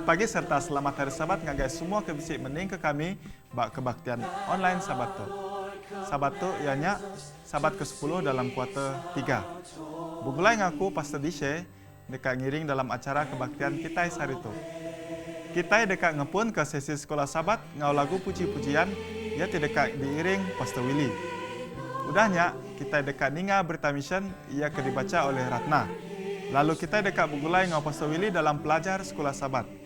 Selamat pagi serta selamat hari Sabat ngagai semua kebisik mening ke kami bak kebaktian online Sabato. Sabato ianya Sabat ke-10 dalam kuarter 3. Bugulai ngaku Pastor Dishe dekat ngiring dalam acara kebaktian kita hari itu. Kita dekat ngepun ke sesi sekolah Sabat ngau lagu puji-pujian ia dekat diiring Pastor Willy. Udahnya kita dekat ninga berita mission ia dibaca oleh Ratna. Lalu kita dekat bugulai ngau Pastor Willy dalam pelajar sekolah Sabat.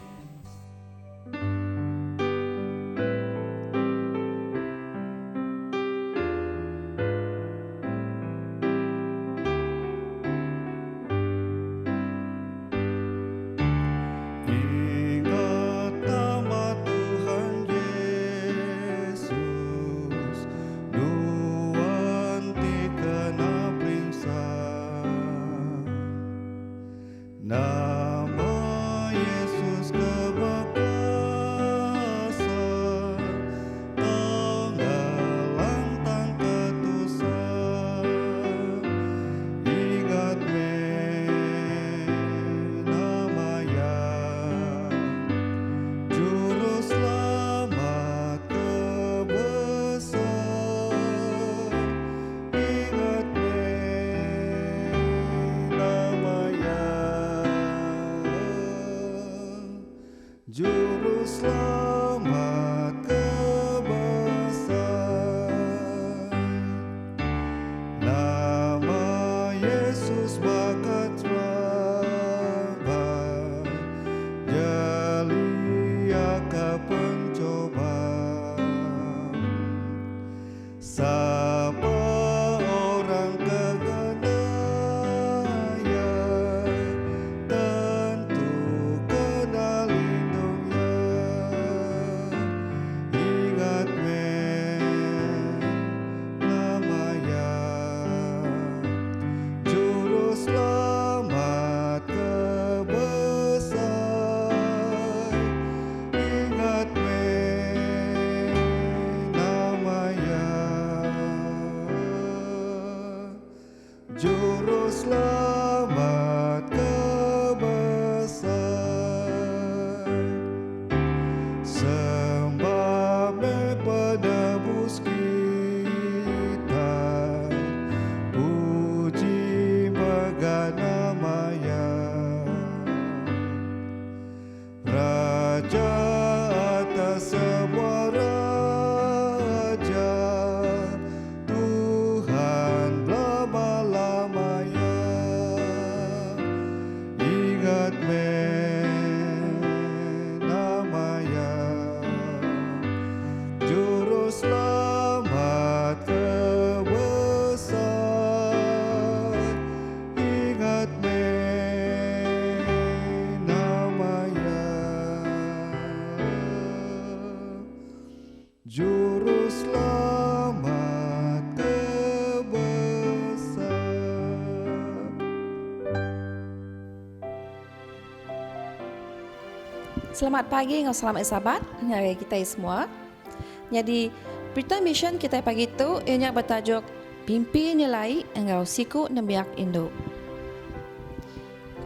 Juru selamat kebesar, nama Yesus bakat rabat, jelia ke pencoba. Sapa orang keganaya, tentu kenal lindungnya. Ingat namanya, Juru Selamat kebesar. Ingat namanya, Juru Selamat kebesar. Sembah penebus kita, puji bagi namanya. Raja atas semua raja, Tuhan lama-lamanya. Ingat namanya, Juru Selamat kebesar. Ingat namanya, Juru Selamat kebesar. Selamat pagi ngau selamat sahabat hari kita semua. Jadi berita mission kita pagi itu ianya bertajuk Pimpi Nilai Engau Siku Nembiak Indo.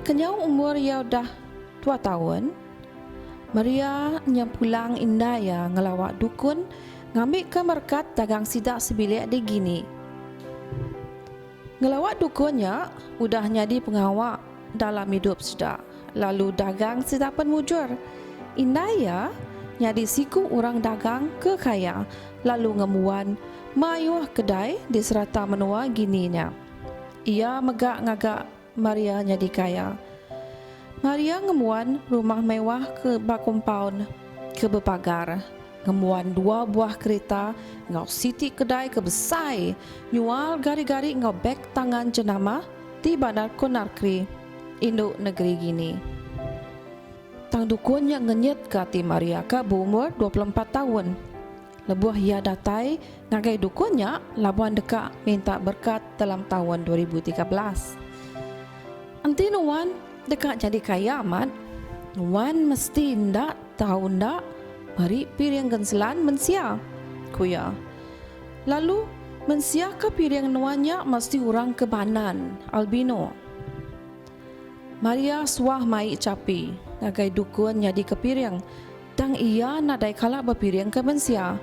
Kenyau umur ia dah 2 tahun, Maria yang pulang indah ya ngelawak dukun ngambil ke merkat dagang sidak sebilik di Gini. Ngelawak dukunnya udah jadi pengawak dalam hidup sedak. Lalu dagang sidak penmujur. Indah ya jadi siku orang dagang ke kaya. Lalu ngemuan mayuh kedai di serata menua Gininya. Ia megak-ngagak Maria jadi kaya. Maria ngemuan rumah mewah ke bakompaun ke bepagar. Ngemuan 2 buah kereta ngau siti kedai ke besai. Nyual gari-gari ngau beg tangan jenama di Bandar Konarkri, induk negeri Gini. Tang dukun yang ngenyet ke hati Maria ke berumur 24 tahun. Lebuh ia datai ngagai dukunnya labuan dekat minta berkat dalam tahun 2013. Anti nuan dekat jadi kaya amat. Nuan mesti ndak tahu ndak mari piring genselan mensia kuya. Lalu mensia ke piring nuannya mesti orang kebanan albino. Maria suah mai capi ngagai dukun jadi kepiring. Tang ia nadai kalak berpiring ke mensia.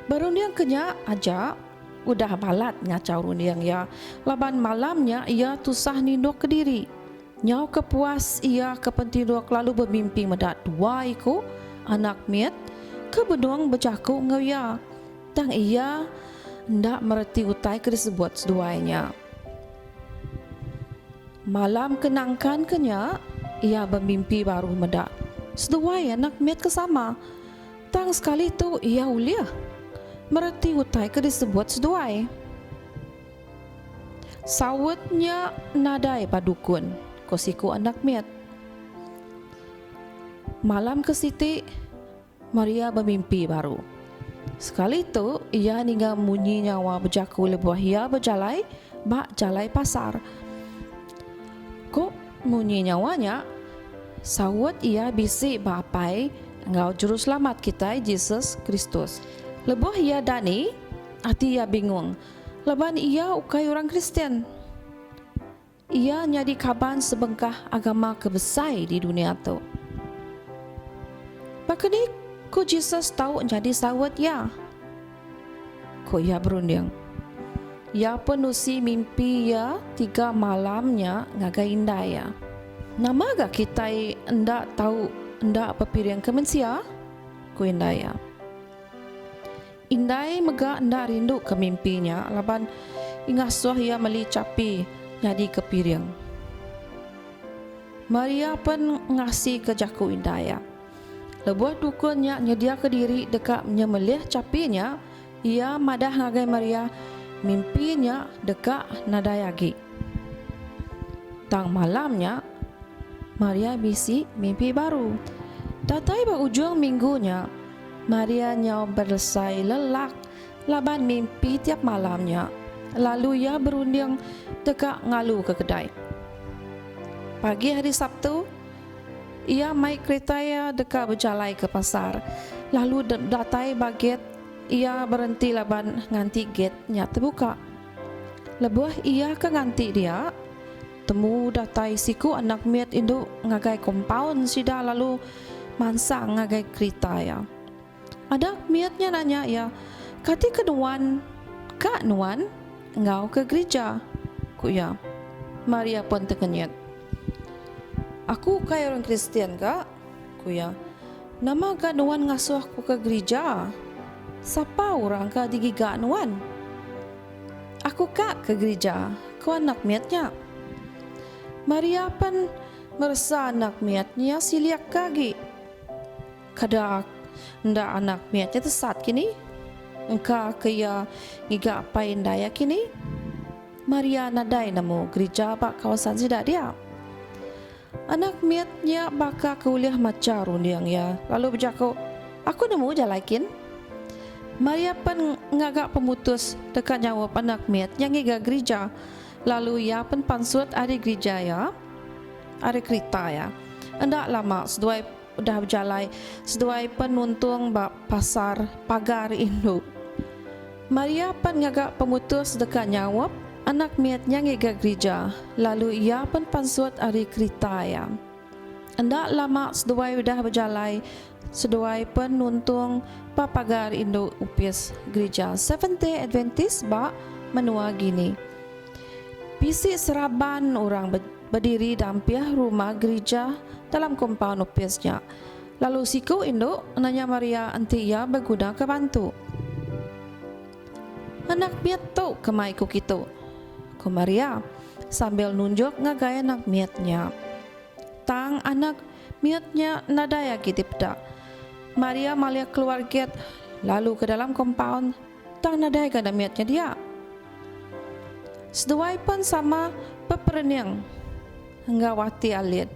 Berundiang kenya aja udah balat ngacau rundiang ya. Laban malamnya ia tusah nindok ke diri. Nyau kepuas ia kepentidok lalu bermimpi medak dua iku anak miet ke benuang bercaku ngaya. Tang ia ndak mereti utai ke disebut seduainya. Malam kenangkan kenya ia bermimpi baru medak. Seduai anak miet kesama. Tang sekali tu ia uliah mereti utai ke disebut seduai. Sawatnya nadai padukun kosiku anak miet. Malam ke Siti Maria bermimpi baru. Sekali tu ia ninggal munyi nyawa berjaku lebuah ia berjalai bak jalai pasar. Kok munyi nyawanya sawat ia bisik bapai engau juru selamat kita Yesus Kristus. Lebuh ia dani hati ia bingung. Leban ia ukai orang Kristen. Ia nyadi kaban sebengkah agama kebesai di dunia tu. Pakini ku Yesus tahu jadi sawat ya. Ko ia berunding. Ia penusi mimpi ia 3 malamnya ngagai indah ya. Nama gak kita ndak tahu ndak pepiring kemensia? Ku indah ya. Indai mega ndak rindu ke mimpinya. Laban ingasuh ia meli capi jadi kepiring. Maria pun ngasih ke jaku indah ya. Lebuah dukunnya nyedia ke diri dekat menyemelih capinya. Ia madah ngagai Maria mimpinya dekat nadayagi. Tang malamnya Maria bisi mimpi baru. Datai berujung minggunya Maria nyau bersai lelak laban mimpi tiap malamnya. Lalu ia berunding dekat ngalu ke kedai. Pagi hari Sabtu ia mai kereta ia dekat berjalai ke pasar. Lalu datai baget ia berhenti laban nganti gate-nya terbuka. Lebuah ia ke nganti dia. Temu datai siku anak miet induk ngagai kompaun sida lalu mansang ngagai kereta ya. Anak mietnya nanya ya, kati keduan, kak nuan, engau ke gereja? Ku ya. Maria pun terkenyat. Aku kaya orang Kristen kak? Ku ya. Nama kak nuan ngasuh aku ke gereja? Siapa orang kak digigak nuan? Aku kak ke gereja, ku anak mietnya. Maria pun merasa anak miatnya siliak kagi. Kadak ndak anak miatnya tesat kini. Engkau kaya ngiga apain daya kini. Maria nadai namu gereja bak kawasan sidak dia. Anak miatnya baka kuliah maca rundiang ya. Lalu berjaku, aku nemu jalaikin. Maria pun ngagak pemutus dekat nyawa anak miatnya ngiga gereja. Lalu ia pun pansut ada gereja ya. Ada kereta ya. Endak lama seduai dah berjalai. Seduai penuntung bak pasar pagar induk. Maria pun ngagak pemutus dekat nyawa anak miatnya ngiga gereja. Lalu ia pun pansut ada kereta ya. Endak lama seduai dah berjalai. Seduai penuntung bak pagar induk upis gereja Seventh-day Adventist bak menua gini. Bisi seraban orang berdiri dampiah rumah gereja dalam kompaun upisnya. Lalu siku induk nanya Maria anti ia berguna ke bantu. Anak miat tu kemai ku kitu. Ku Maria sambil nunjuk ngagai anak miatnya. Tang anak miatnya nadaya kitip dak. Maria malia keluar gate lalu ke dalam kompaun. Tang nadaya ke miatnya dia. Seduai pun sama peperniang hingga wati alit.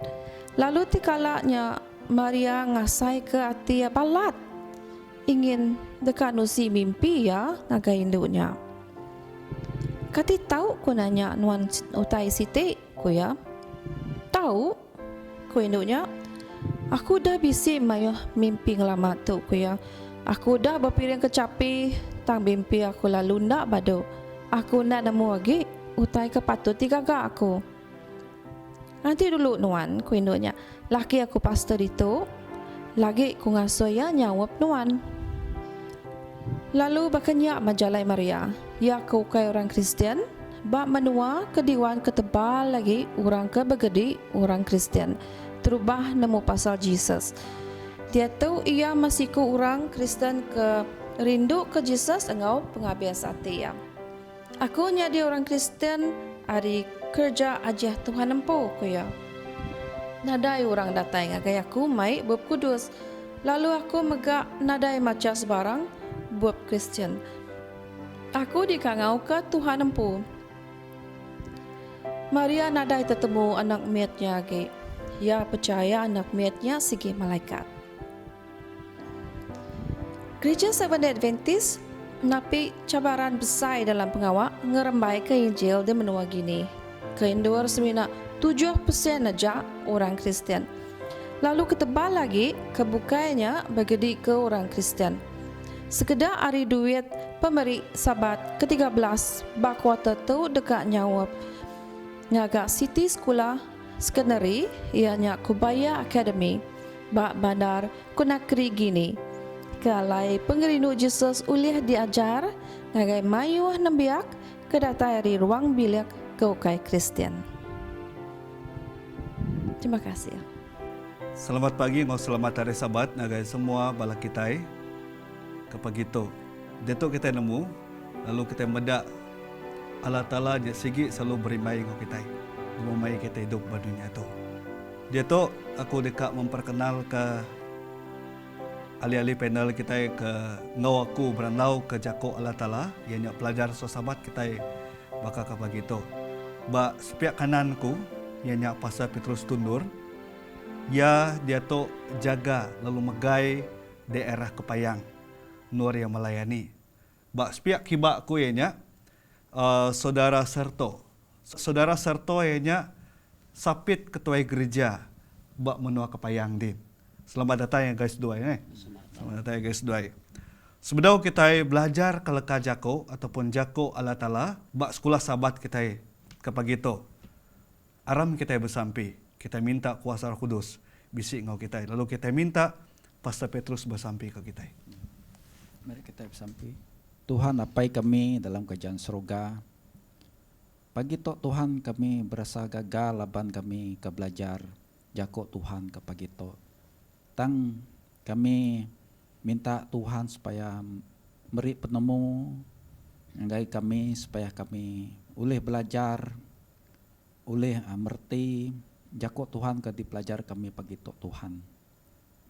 Lalu tikalaknya Maria ngasai ke hati balat. Ingin dekat nusi mimpi ya ngagai induknya. Kati tahu ku nanya nuan utai Siti ku ya. Tahu ku induknya. Aku dah bisi mayo mimpi ngelama tu ku ya. Aku dah berpiring kecapi tang mimpi aku lalu ndak badu. Aku nak nemu lagi utai kepatut tiga gak aku. Nanti dulu nuan ku induknya. Laki aku pastor itu, lagi ku ngasuh ya nyawap nuan. Lalu bakenyak majalai Maria, ya ku kai orang Kristian, bak menua ke diwan ketebal lagi orang ke begedi orang Kristian. Terubah nemu pasal Jesus. Dia tahu ia masih ku orang Kristen ke rindu ke Jesus engau pengabias hati ya. Aku nyadi orang Kristen hari kerja aja Tuhan empu ku ya. Nadai orang datang agai aku mai bab kudus. Lalu aku megak nadai maca sebarang bab Kristen. Aku dikangau ke Tuhan empu. Maria nadai tetemu anak miatnya agai. Ya percaya anak miatnya sigi malaikat. Gereja Seventh Adventist napi cabaran besar dalam pengawak ngerembai ke Injil di menua gini. Keinduar semina 7% aja orang Kristen. Lalu ketebal lagi kebukanya bagedi ke orang Kristen. Sekedar hari duit pemberi sabat ke-13 bakwata tu dekat nyawap. Ngagak City Sekolah Skenari ianya Kubaya Academy bak bandar Konakri Gini. Kalai pengerindu Jesus ulih diajar ngagai mayuh nembiak kedatai dari ruang bilik keukai Kristen. Terima kasih. Selamat pagi, mau selamat hari Sabat nagai semua bala kita kepagito. Detok kita nemu, lalu kita medak Allah Ta'ala dia sigi selalu berimai ngau kita. Memai kita hidup di dunia tu. Dia tu aku dekat memperkenal ke ahli-ahli panel kita ke ngau aku beranau ke jako Allah Ta'ala ianya pelajar sahabat kita bakal kepagito. Ba sepiak kananku ianya Pastor Petrus Tundur. Ya dia tu jaga lalu megai daerah Kepayang Nur yang melayani. Bak sepiak kibak ku ianya saudara Serto. Saudara Serto ianya sapit ketua gereja bak menua Kepayang din. Selamat datang ya guys dua ini. Selamat datang ya guys dua. Sebelum kita belajar keleka jako ataupun jako Allah Ta'ala bak sekolah sahabat kita kepagito. Aram kita bersampi. Kita minta kuasa Roh Kudus bisik ngau kita. Lalu kita minta Pastor Petrus bersampi ke kita. Mari kita bersampi. Tuhan apai kami dalam kerajaan surga. Pagi tok Tuhan kami berasa gagal laban kami ke belajar jako Tuhan ke pagi tok. Tang kami minta Tuhan supaya beri penemu ngai kami supaya kami boleh belajar, boleh merti jako Tuhan ke dipelajar kami pagi tok Tuhan.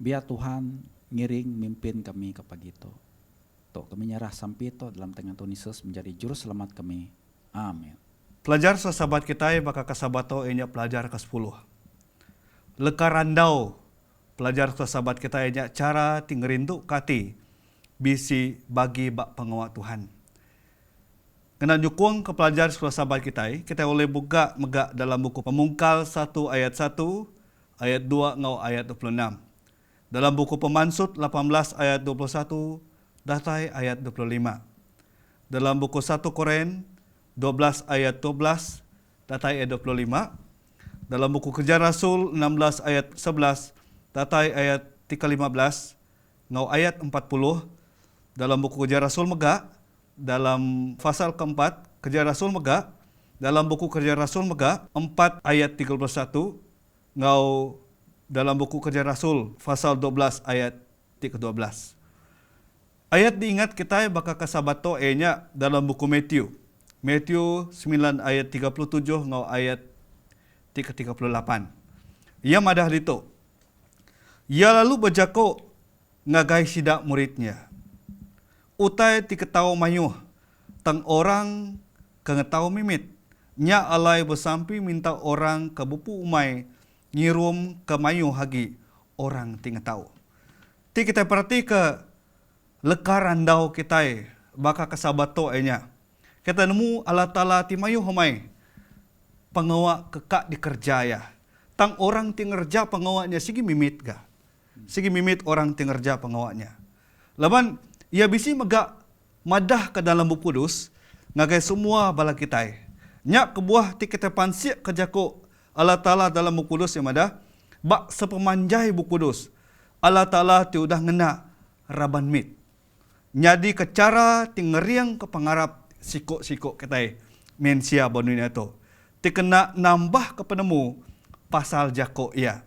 Biar Tuhan ngiring mimpin kami ke pagi tok. Tok kami nyerah sampai tok dalam tangan Tuhan Yesus menjadi juru selamat kami. Amin. Pelajar sahabat kita bakal kasabato inya pelajar ke-10. Leka randau pelajar sahabat kita inya cara tingerindu kati bisi bagi bak pengawak Tuhan. Kena nyukung ke pelajar sekolah sahabat kita boleh buka megak dalam buku Pemungkal 1 ayat 1, ayat 2 ngau ayat 26. Dalam buku Pemansut 18 ayat 21, datai ayat 25. Dalam buku 1 Koren 12 ayat 12, datai ayat 25. Dalam buku Kerja Rasul 16 ayat 11, datai ayat 315, ngau ayat 40. Dalam buku Kerja Rasul Megak, dalam pasal keempat, Kerja Rasul Megak, dalam buku Kerja Rasul Megak, 4 ayat 31, ngau dalam buku Kerja Rasul, pasal 12 ayat 12. Ayat diingat kita bakal kasabato nya dalam buku Matthew. Matthew 9 ayat 37, ngau ayat 38. Ia madah dito. Ia lalu berjako ngagai sidak muridnya. Utai ti ketau mayuh, tang orang kengetau mimit. Nya alai bersampi minta orang ke bupu umai, nyirum ke mayuh hagi, orang ti ngetau. Ti kita perhati ke lekar randau kita, baka kesabato enya. Kita nemu Allah Ta'ala ti mayuh humai, pengawak kekak dikerjaya. Tang orang ti ngerja pengawaknya, sigi mimit ga? Sigi mimit orang ti ngerja pengawaknya. Laban, ia bisi megak madah ke dalam buku kudus ngagai semua bala kita. Nyak kebuah ti kita pansik ke jako Allah Ta'ala dalam buku kudus yang madah. bak sepemanjai bu kudus Allah Ta'ala ti udah ngena raban mit. Nyadi ke cara ti ngeriang ke pangarap sikok-sikok kita mensia dunia tu. Ti kena nambah ke penemu pasal jako ia.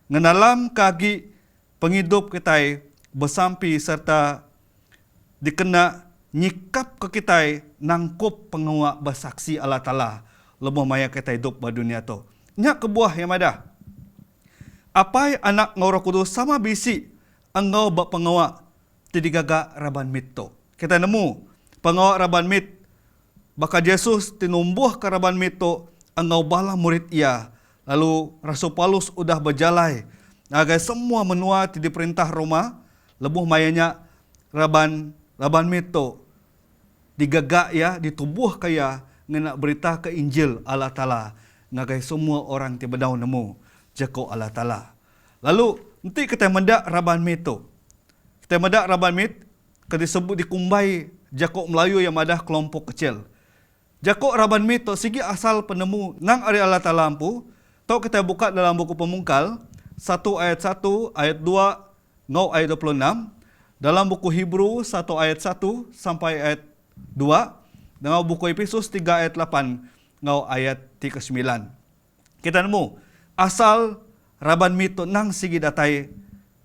Ngenalam kagi penghidup kita bersampi serta dikena nyikap ke kita nangkup pengawak bersaksi Allah Ta'ala lebih maya kita hidup di dunia tu. Nyak kebuah yang ada. Apai anak ngau Roh Kudus sama bisi engau bak pengawak tidigaga raban mit tu. Kita nemu pengawak raban mit baka Yesus tinumbuh ke raban mit tu engau bala murid ia. Lalu Rasul Paulus udah berjalai agar semua menua ti diperintah Roma lebih mayanya raban mit tu digagak ya, ditubuh kaya ngena berita ke Injil Allah Ta'ala ngagai semua orang ti bedau nemu jako Allah Ta'ala. Lalu nanti kita mendak raban mit tu. Kita mendak raban mit ke disebut dikumbai jako Melayu yang ada kelompok kecil. Jako raban mit tu sigi asal penemu nang ari Allah Ta'ala ampu. Tau kita buka dalam buku Pemungkal 1 ayat 1 ayat 2 ngau ayat 26. Dalam buku Hebrew 1 ayat 1 sampai ayat 2, dengan buku Efesus 3 ayat 8 ngau ayat 39. Kita nemu asal raban mito nang sigi datai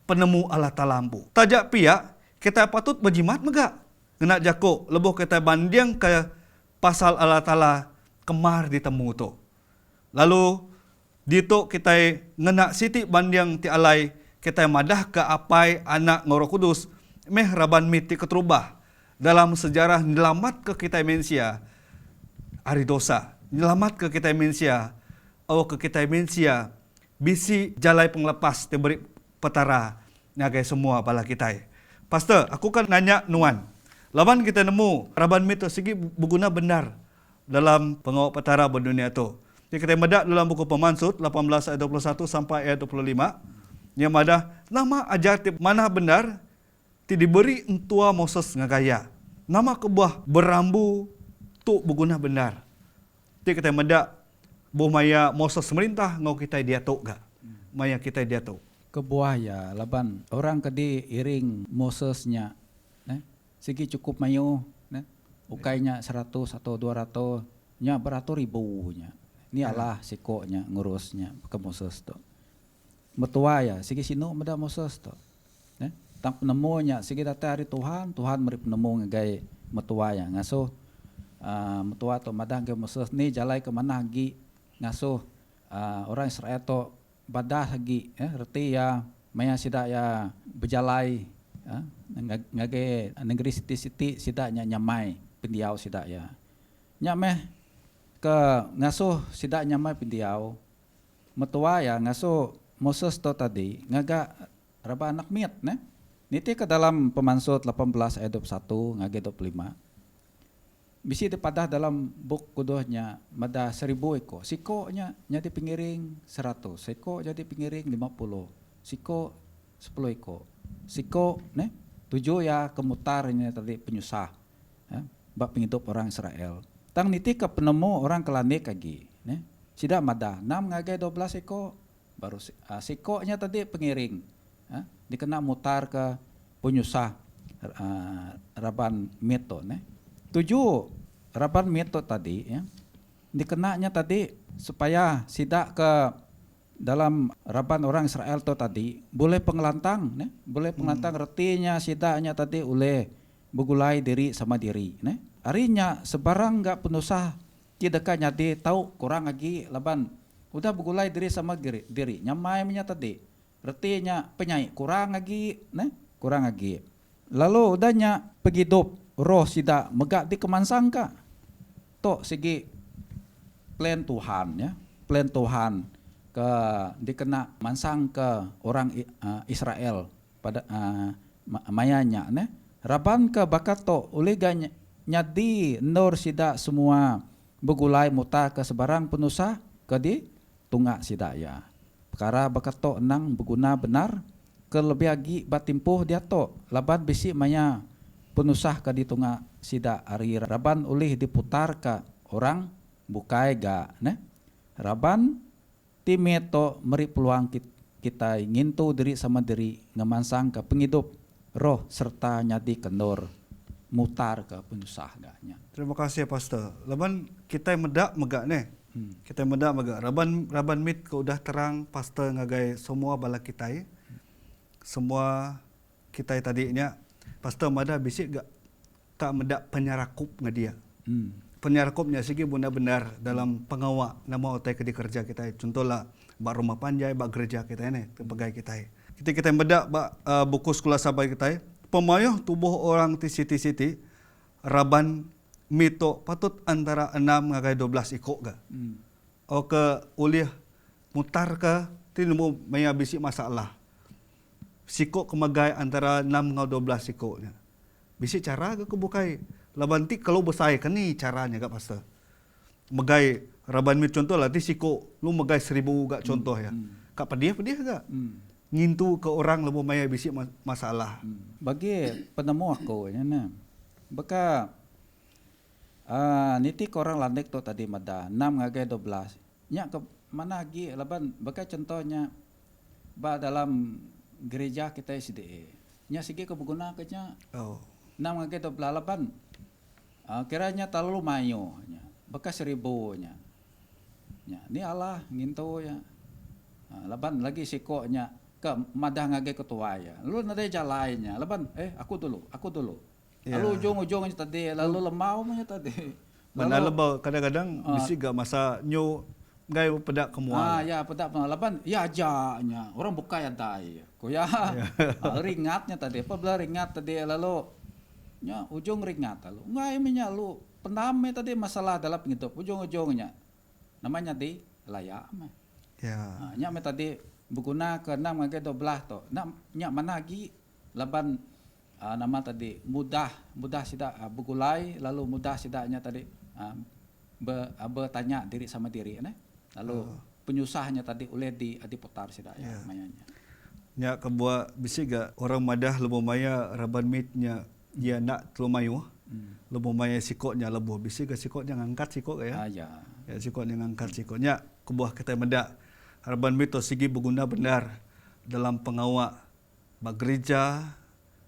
penemu Allah Ta'ala ampu. Tajak pia kita patut berjimat megak. Kena jako leboh kita banding ke pasal Allah Ta'ala kemar ditemu tu. Lalu dito kita ngena siti banding ti alai kita madah ke apai anak ngoro kudus meh raban miti keterubah. Dalam sejarah nyelamat ke kita mensia hari dosa, nyelamat ke kita mensia, ke kita mensia bisi jalai penglepas teberi petara ngagai semua bala kita. Pastor, aku kan nanya nuan. Lawan kita nemu raban mit segi berguna benar dalam pengawal petara berdunia tu. Jadi kita medak dalam buku Pemansut 18 ayat 21 sampai ayat 25 yang ada nama ajar mana benar ti diberi entua Moses ngagaya. Nama kebuah berambu tu berguna benar. Ti kita mendak boh maya Moses merintah ngau kita dia tu ga. Maya kita dia tu. Kebuah ya laban orang kedi iring Mosesnya segi cukup mayu ukainya 100 atau 200 nya beratus ribunya. Ini Allah sikoknya ngurusnya ke Moses tu. Metua ya segi sinu meda Moses tu. Tang penemunya segi data hari Tuhan meri penemu ngagai metua ya ngasuh metua to madang ke Moses ni jalai ke mana lagi ngasuh orang Israel to badah lagi reti ya maya sida ya berjalai ngagai negeri siti-siti sidanya nyamai pendiau sida ya nyameh ke ngasuh sida nyamai pendiau metua ya ngasuh Moses to tadi ngaga raba anak miat niti ke dalam Pemansut 18 ayat 21 ngage 25. Bisi dipadah dalam buk kudohnya mada 1000 eko. Sikonya jadi pengiring 100, siko jadi pengiring 50, siko 10 eko. Siko 7 ya kemutarnya tadi penyusah. Bak penghidup orang Israel. Tang niti ke penemu orang kelanik lagi. Sida mada 6 ngage 12 eko baru sikonya tadi pengiring. Dikena mutar ke penyusah raban meto 7 raban meto tadi ya dikenanya tadi supaya sidak ke dalam raban orang Israel to tadi boleh pengelantang boleh pengelantang retinya sidaknya tadi oleh begulai diri sama diri harinya sebarang enggak penusah tidak nyadi tahu kurang lagi laban udah begulai diri sama diri nyamai nya tadi retinya penyai kurang lagi lalu udahnya penghidup roh sida megak di kemansangka to segi plan Tuhan ke dikena mansang ke orang Israel pada mayanya raban ke bakat to oleh nyadi nur sida semua begulai muta ke sebarang penusah ke di tunggak sida ya perkara bakat to enang berguna benar ke lebih lagi batimpuh dia to laban bisi maya penusah ke di tunggak sida ari raban oleh diputar ke orang bukai ga raban timeto meri peluang kita ngintu diri sama diri ngemansang ke pengidup roh serta nyadi kendor mutar ke penyusah gaknya. Terima kasih Pastor. Laban kita medak megak nih. Kita medak megak. Raban mit ke udah terang Pastor ngagai semua bala kita semua kita tadinya Pastor mada bisik gak tak medak penyarakup ngadia. Penyarkupnya segi benar-benar dalam pengawak nama otai ke di kerja kita. Contohlah bak rumah panjai, bak gereja kita ini, pegawai kita. Kita bedak bak buku sekolah sahabat kita. Pemayuh tubuh orang ti raban mito patut antara 6 ngagai 12 ikut ke. O ke uliah mutar ke tinmu maya bisik masalah. Sikok kemagai antara 6 ngau 12 ikutnya. Bisik cara ke kebukai. Labanti kalau besai kan ni caranya gak Pastor. Megai raban mit contoh lah ti siko lu megai 1000 gak contoh ya. Kak pedih gak? Ngintu ke orang lebo maya bisik masalah. Bagi penemu aku ya nah. Baka niti korang landek tu tadi mada 6 ngagai 12. Nya ke mana lagi laban baka contohnya ba dalam gereja kita SDA. Nya sige kebuguna kenya. Oh. 6 ngagai 12 laban. Kiranya terlalu mayo nya. Baka 1000 nya. Nya ni Allah nginto ya. Laban lagi sikoknya ke madah ngagai ketua ya. Lalu nade jalannya. Laban aku dulu. Ya. Lalu ujung-ujungnya tadi lalu lemau nya tadi. Mana lebau kadang-kadang bisik gak masa nyu gai pedak kemual. Ya pedak laban ya aja-nya. Orang buka ya dai. Ko ya. Ringatnya tadi. Apa belah ringat tadi lalu nya ujung ringat lalu. Ngai minya lu pendame tadi masalah dalam pengidup ujung-ujungnya. Namanya di layak mah. Ya. Nya me tadi berguna ke 6 ngagai 12 to. Nya mana lagi laban nama tadi mudah sida begulai lalu mudah sidanya tadi bertanya diri sama diri lalu penyusahnya tadi oleh diputar sida ya mayanya. Nya kebuat bisik gak orang madah lebo maya raban mitnya dia nak telumayu. Lebo maya sikoknya lebo bisik gak sikoknya ngangkat sikok ya. Ya. Ya sikoknya ngangkat sikoknya kebuah kita medak raban mit to segi berguna benar dalam pengawak bak gereja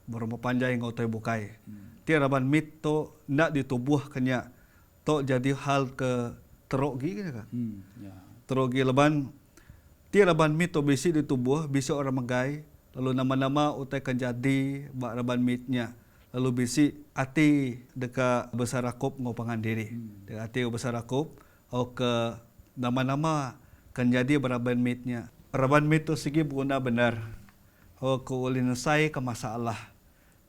berumah panjai ngau toy bukai. Ti raban mit to nak ditubuh kenya to jadi hal ke terogi kan. Ya. Terogi leban ti raban mit to bisi ditubuh bisi orang megai lalu nama-nama utai kan jadi bak raban mitnya lalu bisi ati deka besar rakop ngau pangan diri. Deka ati besar rakop au ke nama-nama kan jadi beraban mitnya. Raban mit to segi berguna benar. Au ke ulin sai ke masalah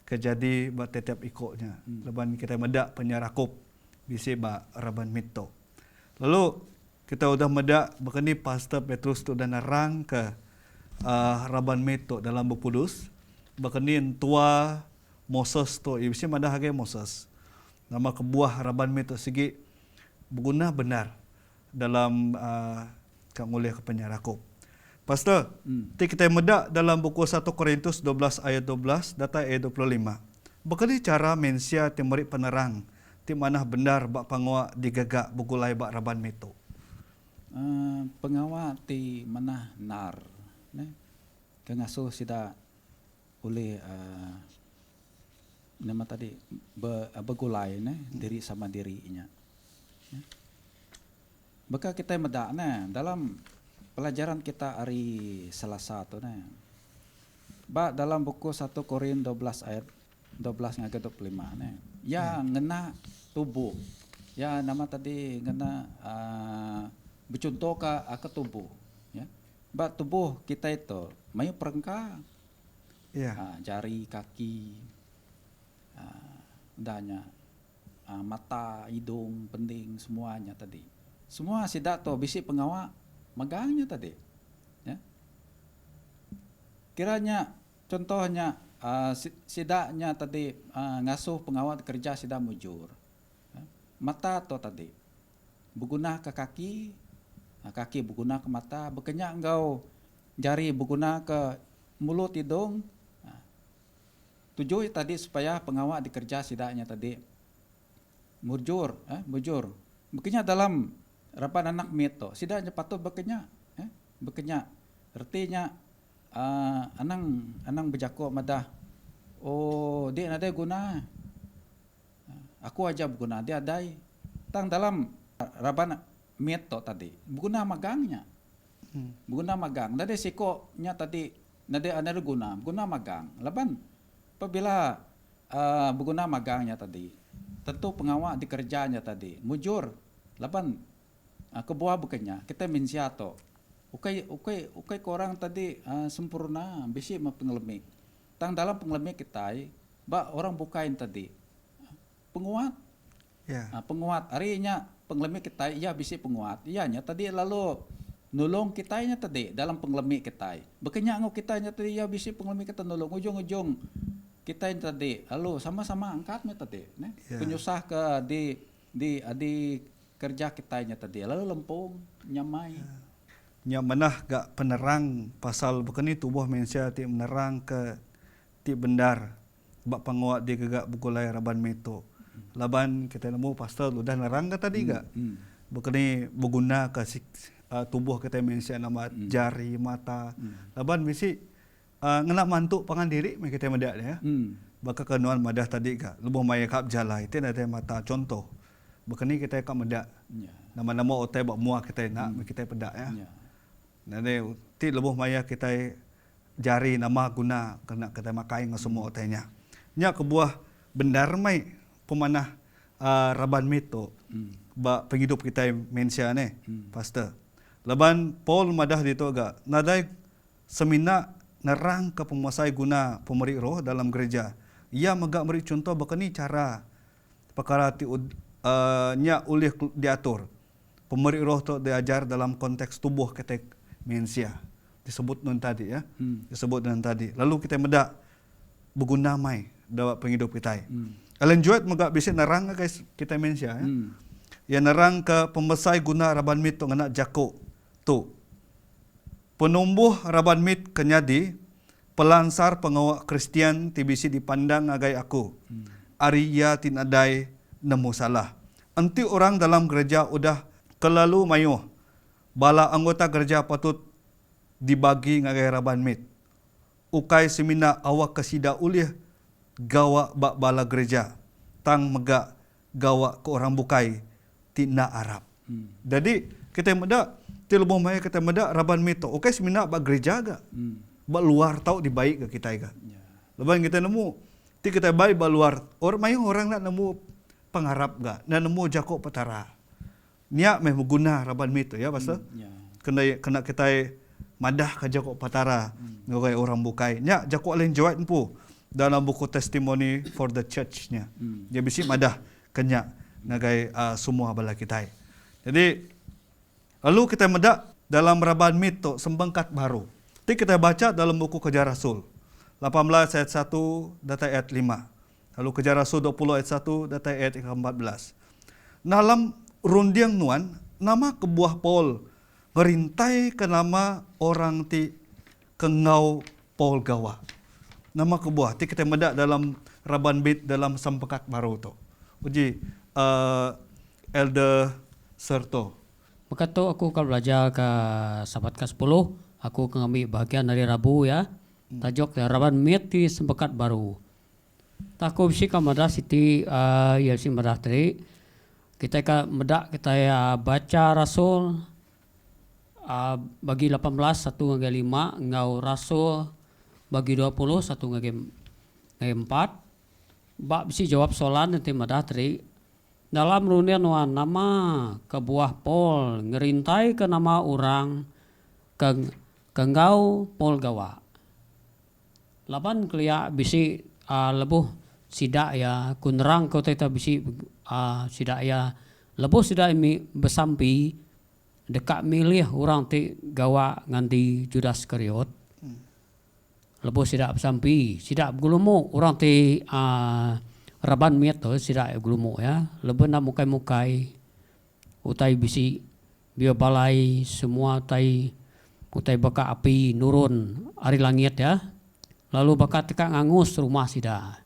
kejadi bak tetap ikutnya. Leban kita medak penyarakop bisi bak raban mit to. Lalu kita udah medak bekeni Pastor Petrus tu dan narang ke raban mit to dalam Bukudus. Bekeni tua Moses tu, bisi madah hage Moses. Nama kebuah raban mit to segi berguna benar dalam kang oleh ke penyarakop. Pastor, kita medak dalam buku 1 Korintus 12 ayat 12 data ayat 25. Bekali cara mensia timuri penerang ti manah benar bak pangwa digagak bugulai bak raban mito. Pengawa ti manah nar kengasuh sida oleh nama tadi begulai diri sama dirinya. Baka kita medak dalam pelajaran kita hari Selasa tu ba dalam buku 1 Korin 12 ayat 12 ngagai 25 ya ngena tubuh. Ya nama tadi ngena bercontoh ke tubuh ya. Ba tubuh kita itu mayu perengka. Ya. Jari, kaki, danya mata, hidung, penting semuanya tadi. Semua sidak to bisi pengawak megangnya tadi. Ya. Kiranya contohnya sidaknya tadi ngasuh pengawal kerja sidak mujur. Ya. Mata to tadi berguna ke kaki, kaki berguna ke mata, bekenya engkau jari berguna ke mulut hidung. Tujuh tadi supaya pengawal dikerja sidaknya tadi mujur, mujur. Bekenya dalam rapan anak mito, sidaknya patut bekenya, bekenya. Artinya anang bejako madah. Oh, dia ada guna. Aku aja guna dia adai. Tang dalam raban meto tadi. Guna magangnya. Guna magang. Nade siko-nya tadi nade ada guna magang. Laban apabila berguna magangnya tadi. Tentu pengawal di kerjanya tadi. Mujur. Laban kebuah bukannya kita mensiato. Ukai korang tadi sempurna bisi ma penglemik. Tang dalam penglemik kita orang bukain tadi penguat. Penguat harinya penglemik kita ya bisi penguat. Iyanya tadi lalu nulung kitanya tadi dalam penglemik kita. Bekenya ngau kitanya tadi ya bisi penglemik kita nulung ujung-ujung kita tadi lalu sama-sama angkatnya tadi. Penyusah ke di kerja kitanya tadi lalu lempung nyamai. Nya menah gak penerang pasal bekeni tubuh manusia ti menerang ke ti bendar bak panguat dia gak bukulai raban meto. Laban kita nemu pasal udah nerang ke tadi gak. Bekeni berguna ke tubuh kita manusia nama jari mata. Laban bisi ngena mantuk pangan diri kita medak ya. Baka kenuan madah tadi gak lubuh maya kap jalai itu ada mata contoh. Bekeni kita kap medak. Nama-nama otai bak muak kita nak kita pedak ya. Nanti ti lebuh maya kita jari nama guna kena kita makai dengan semua otainya. Nya kebuah bendar mai pemanah raban meto ba penghidup kita manusia ne pastor. Laban Paul madah dito agak nadai semina nerang ke penguasai guna pemeri roh dalam gereja. Ia megak meri contoh bekeni cara perkara ti nya ulih diatur. Pemeri roh tu diajar dalam konteks tubuh kita manusia disebut nun tadi ya. Disebut nun tadi. Lalu kita medak berguna mai dalam penghidup kita. Ellen Joet megak bisa nerang guys kita manusia ya. Ya nerang ke pembesai guna raban mit tu ngana jako tu. Penumbuh raban mit kenyadi pelansar pengawak Kristian tibisi dipandang agai aku. Ariya tinadai nemu salah. Anti orang dalam gereja udah kelalu mayuh. Bala anggota gereja patut dibagi ngagai raban mit. Ukai semina awak kesida ulih gawa bak bala gereja. Tang megak gawa ke orang bukai tina Arab. Jadi kita medak ti lebuh maya kita medak raban mit tu. Ukai semina bak gereja ga. Bak luar tau dibaik ke kita ga. Leban kita nemu ti kita baik bak luar. Orang nak nemu pengharap ga. Nak nemu jakok petara. Nia meh guna raban mit ya pasal. Kena kita madah ke jakok patara ngagai orang bukai. Nya jakok lain jawat empu dalam buku testimony for the church-nya. Dia bisi madah kenya ngagai semua bala kita. Jadi lalu kita medak dalam raban mit tu sembengkat baru. Ti kita baca dalam buku Kerja Rasul 18 ayat 1 data ayat 5. Lalu Kerja Rasul 20 ayat 1 data ayat 14. Dalam rundiang nuan nama kebuah Paul ngerintai ke nama orang ti kengau Paul gawa. Nama kebuah ti kita medak dalam raban bit dalam sempekat baru tu. Uji Elder Serto. Maka tu aku kalau belajar ke sahabat ke-10, aku mengambil bahagian dari Rabu ya. Tajuk raban mit ti sempekat baru. Taku bisi kamada siti ya si madah tadi. Kita medak kita baca Rasul bagi 18 1 ngagi 5 ngau Rasul bagi 20 1 ngagi 4 bak bisi jawab soalan nanti medah tadi dalam runian nama kebuah Paul ngerintai ke nama orang ke ngau Paul gawa. Laban kelia bisi lebuh sidak ya kunrang kau teta bisi sidak ya lebuh sidak mi besampi dekat milih orang ti gawa nganti Judas Iskariot. Lebuh sidak besampi sidak gulumu orang ti raban miat tu sidak gulumu ya lebuh nak mukai-mukai utai bisi bio balai semua utai baka api nurun ari langit ya lalu baka teka ngangus rumah sidak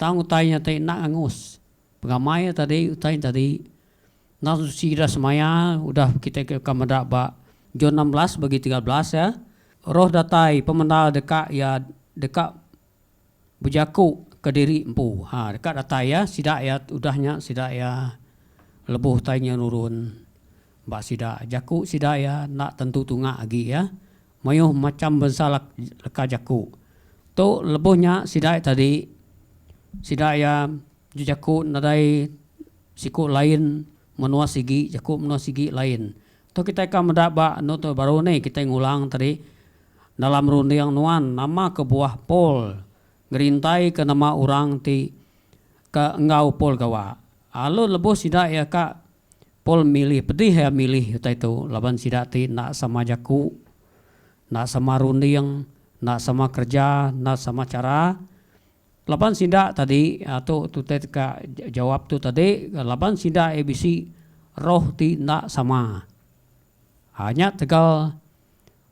tang utainya tai nak ngangus pengamai tadi utai tadi nasu sida semaya udah kita ke kamera ba John 16 bagi 13 ya roh datai pemenal dekat ya dekat berjaku ke diri empu. Dekat datai ya sidak ya udahnya sidak ya lebuh tainya nurun. Mbak sidak jaku sidak ya nak tentu tungak lagi ya. Mayuh macam bensalak leka jaku. Tu lebuhnya sidak tadi sidak ya jaku nadai siku lain menua sigi jaku menua sigi lain. Tu kita akan mendapat noto baru ni kita ngulang tadi dalam rundiang nuan nama ke buah pol ngerintai ke nama orang ti ke engau pol gawa. Alu lebuh sidak ya kak pol milih pedih ya milih itu laban sidak ti nak sama jaku nak sama rundiang nak sama kerja nak sama cara. Laban sidak tadi atau tu ka jawab tu tadi laban sidak ABC roh ti nak sama. Hanya tegal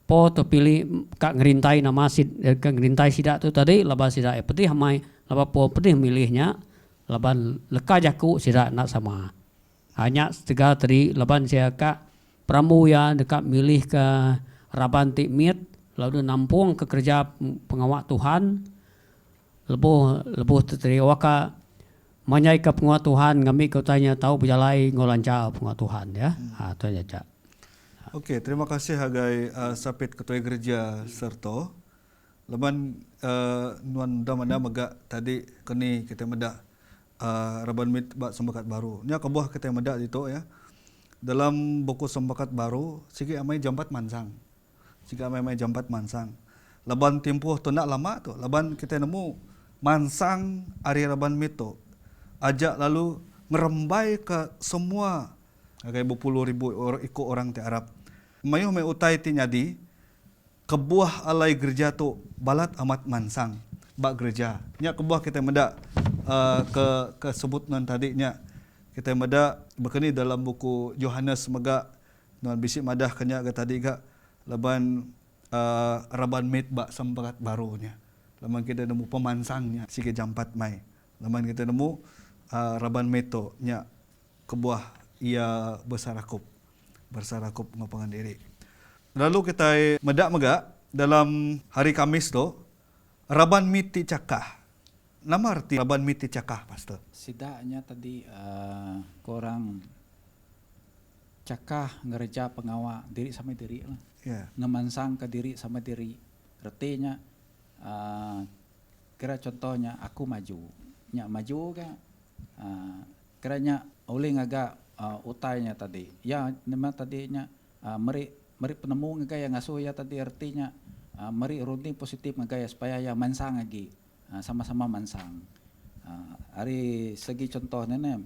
po tu pilih kak ngerintai nama kak ngerintai sidak tu tadi laban sidak pedih hamai laban po pedih milihnya laban leka jaku sidak nak sama. Hanya tegal tadi laban saya kak pramu ya dekat milih ke raban ti miet lalu nampung ke kerja pengawak Tuhan lebuh tadi waka manyai ke pengawak Tuhan ngami kau tanya tahu berjalai ngolanca pengawak Tuhan ya. Tu aja cak. Okey, terima kasih hagai sapit ketua gereja serto. Leban nuan damana megak tadi kini kita medak raban mit bak sembakat baru. Nya kebuah kita medak itu ya. Dalam buku sembakat baru sigi amai jampat mansang. Sigi amai jampat mansang. Leban tempoh tu nak lama tu. Leban kita nemu mansang ari raban mit tu. Ajak lalu ngerembai ke semua agak berpuluh ribu ikut orang ti Arab. Mayuh mai utai ti nyadi kebuah alai gereja tu balat amat mansang bak gereja. Nya kebuah kita medak ke sebut nan tadi nya kita medak berkeni dalam buku Yohanes mega nan bisik madah kenya ke tadi ga leban raban mit bak sembakat barunya. Leban kita nemu pemansangnya sikit jampat mai. Leban kita nemu raban meto nya kebuah ia bersarakup ngapangan diri. Lalu kita medak megak dalam hari Kamis tu raban miti cakah. Nama arti raban miti cakah pastor? Sidaknya tadi korang cakah ngerja pengawak diri sama diri lah. Ya. Ngemansang ke diri sama diri. Artinya kira contohnya aku maju. Nya maju ka kiranya oleh ngagak utainya tadi. Ya memang tadinya meri penemu ngagaya ngasuh ya tadi artinya meri runding positif ngagaya supaya ya mansang lagi. Sama-sama mansang. Hari segi contohnya nih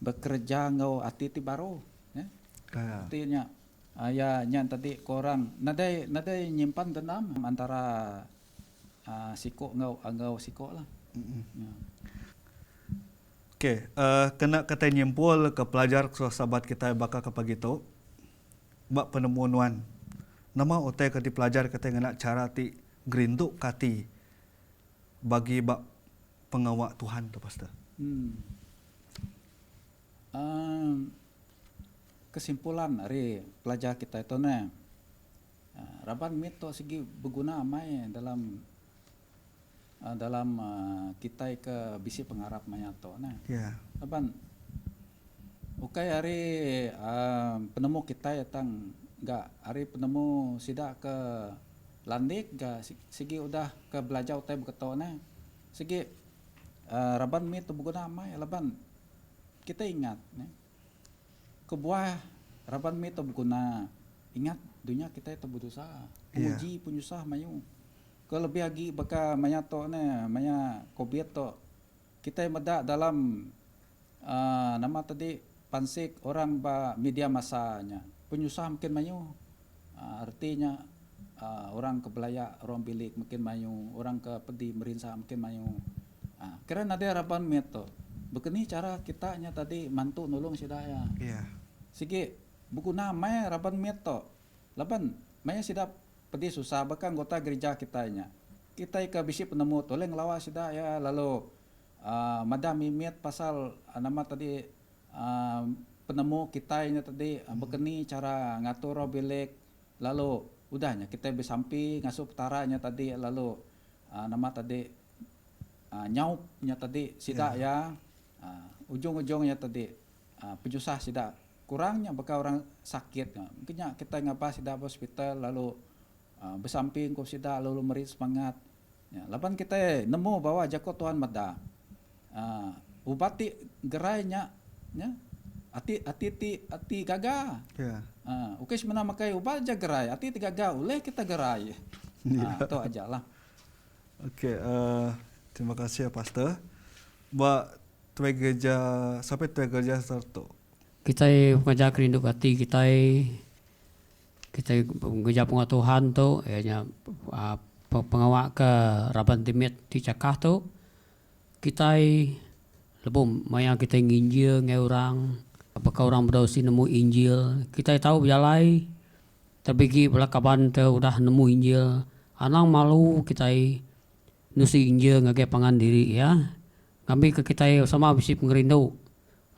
bekerja ngau atiti baru ya. Artinya ya nyan tadi korang nadai nyimpan dendam antara siko ngau siko lah. Ya. Okey, kena kata nyimpul ke pelajar sahabat kita bakal ke pagi tu. Bak penemuan nama otai ke di pelajar kata ngena cara ti gerinduk kati bagi bak pengawak Tuhan tu pastor. Kesimpulan dari pelajar kita itu nih raban mito segi berguna amai dalam kita ke bisi pengarap manyato nah. Ya. Raban ukai hari penemu kita tang enggak hari penemu sidak ke landik enggak segi udah ke belajar utai beketo nah. Segi raban mito berguna amai raban kita ingat nih. Kebuah raban mito berguna ingat dunia kita itu berusaha uji penyusah mayu kelebih lagi baka manyato ne maya kobiet to kita medak dalam nama tadi pansik orang ba media masanya penyusah mungkin mayu artinya orang ke belaya orang bilik mungkin mayu orang ke pedi merinsa mungkin mayu kira ada harapan meto begini cara kitanya tadi mantu nolong sidaya sigi buku nama raban meto laban maya sidap pedi susah bahkan anggota gereja kitanya kita ke bisi penemu toleng lawas sida ya lalu madam mimiet pasal nama tadi penemu kitanya tadi begini cara ngatur bilik lalu udahnya kita bersampi ngasup taranya tadi lalu nama tadi nyaupnya tadi sida ya ujung-ujungnya tadi pejusah sida kurangnya bakal orang sakit mungkinnya kita ngapa sida hospital lalu bersamping kau sida lalu meri semangat ya, lapan kita nemu bahwa jako Tuhan mada ubati gerainya ya ati gaga Ya. oke sebenarnya makai ubat aja gerai ati gaga oleh kita gerai itu aja lah. Oke, terima kasih ya Pastor. Mbak tuai gereja sampai tuai gereja serto. Kita mengajak rindu hati kita gereja pengatuhan tu ya pengawak ke Raban Timit di Cakah tu kita lebih maya kita nginjil ngai orang apakah orang berdausi nemu Injil kita tahu berjalai terbagi belakaban tu udah nemu Injil anang malu kita nusi Injil ngagai pangan diri ya kami ke kita sama bisi pengerindu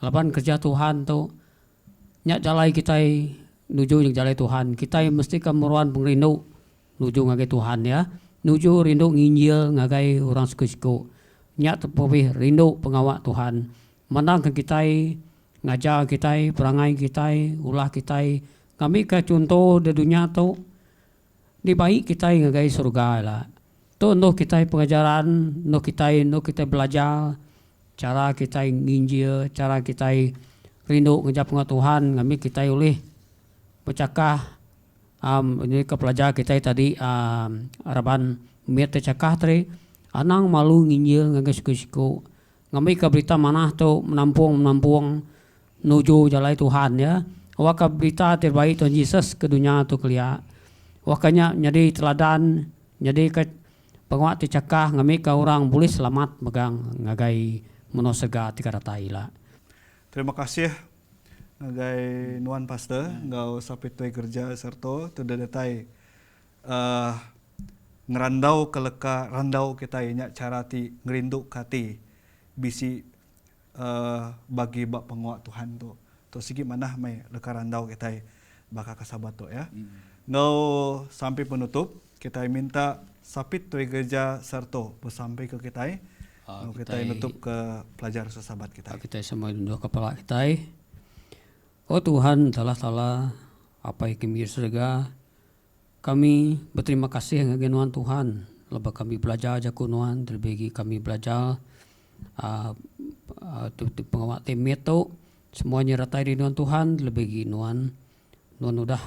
lapan kerja Tuhan tu nyak jalai kita nuju yang jalai Tuhan kita mesti kemeruan pengerindu nuju ngagai Tuhan ya nuju rindu nginjil ngagai orang suku-suku nyak tepobih rindu pengawak Tuhan menang ke kita ngajar kita perangai kita ulah kita kami ke contoh di dunia tu di baik kita ngagai surga lah tu untuk kita pengajaran untuk kita belajar cara kita nginjil cara kita rindu ngajar pengetahuan kami kita oleh bercakap ini ke pelajar kita tadi Raban Timit cakap tadi anang malu nginjil ngagai suku-suku kami ke berita mana tu menampung nuju jalai Tuhan ya waka berita terbaik Tuhan Yesus ke dunia tu kelia wakanya jadi teladan jadi ke pengawak cakah ngami ke orang boleh selamat megang ngagai menosega tika datai lah. Terima kasih ngagai nuan Pastor ngau sampai tuai gereja serto tu datai ngerandau keleka randau kita nyak cara ti ngerindu kati bisi bagi bak pengawak Tuhan tu sigi manah mai leka randau kita bakal kasabat tu ya. Ngau sampai penutup kita minta sapit tuai gereja serto bersampai ke kita kita nutup ke pelajar sahabat kita. Kita semua dua kepala kita. Oh Tuhan telah apa yang kami surga kami berterima kasih dengan Tuhan lepas kami belajar jaku Tuhan terbagi kami belajar pengawak Timit tu semuanya ratai di Tuhan lebih Tuhan udah